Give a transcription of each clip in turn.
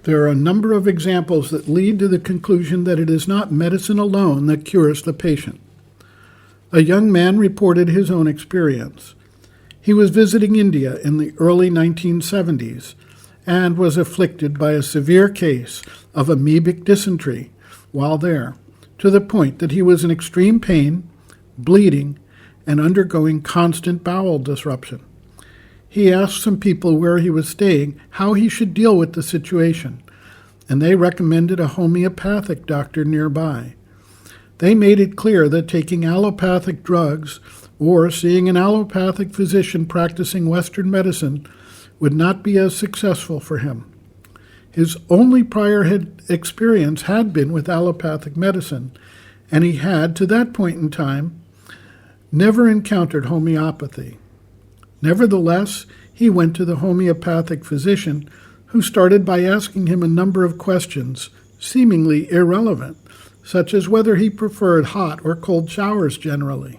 There are a number of examples that lead to the conclusion that it is not medicine alone that cures the patient. A young man reported his own experience. He was visiting India in the early 1970s and was afflicted by a severe case of amoebic dysentery while there, to the point that he was in extreme pain, bleeding, and undergoing constant bowel disruption. He asked some people where he was staying how he should deal with the situation, and they recommended a homeopathic doctor nearby. They made it clear that taking allopathic drugs or seeing an allopathic physician practicing Western medicine would not be as successful for him. His only prior experience had been with allopathic medicine, and he had, to that point in time, never encountered homeopathy. Nevertheless, he went to the homeopathic physician, who started by asking him a number of questions, seemingly irrelevant, such as whether he preferred hot or cold showers generally.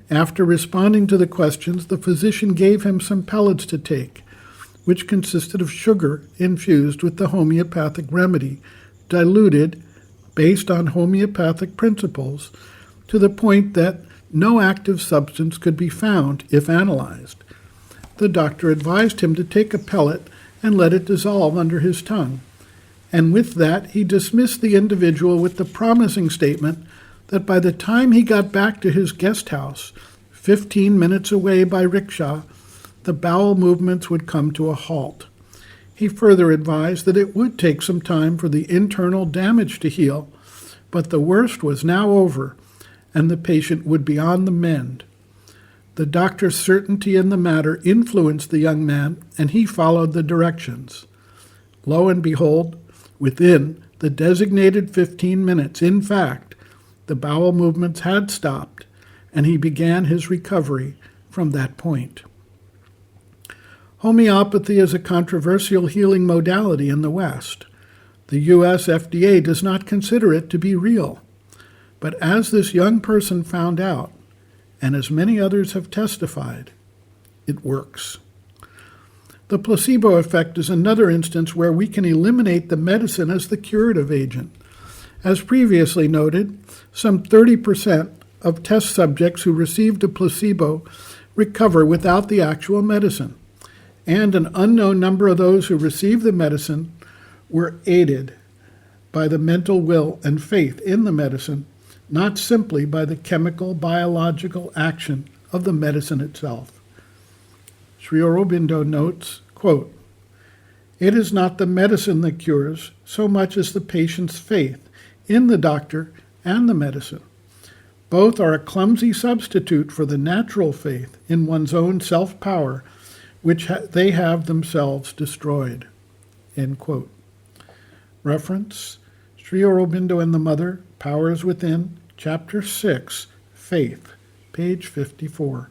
After responding to the questions, the physician gave him some pellets to take, which consisted of sugar infused with the homeopathic remedy, diluted based on homeopathic principles, to the point that no active substance could be found if analyzed. The doctor advised him to take a pellet and let it dissolve under his tongue, and with that he dismissed the individual with the promising statement that by the time he got back to his guest house, 15 minutes away by rickshaw, the bowel movements would come to a halt. He further advised that it would take some time for the internal damage to heal, but the worst was now over, and the patient would be on the mend. The doctor's certainty in the matter influenced the young man, and he followed the directions. Lo and behold, within the designated 15 minutes, in fact, the bowel movements had stopped, and he began his recovery from that point. Homeopathy is a controversial healing modality in the West. The U.S. FDA does not consider it to be real. But as this young person found out, and as many others have testified, it works. The placebo effect is another instance where we can eliminate the medicine as the curative agent. As previously noted, some 30% of test subjects who received a placebo recover without the actual medicine, and an unknown number of those who received the medicine were aided by the mental will and faith in the medicine, not simply by the chemical, biological action of the medicine itself. Sri Aurobindo notes, quote, "It is not the medicine that cures so much as the patient's faith in the doctor and the medicine. Both are a clumsy substitute for the natural faith in one's own self-power, which they have themselves destroyed." End quote. Reference, Sri Aurobindo and the Mother, Powers Within, Chapter 6, Faith, page 54.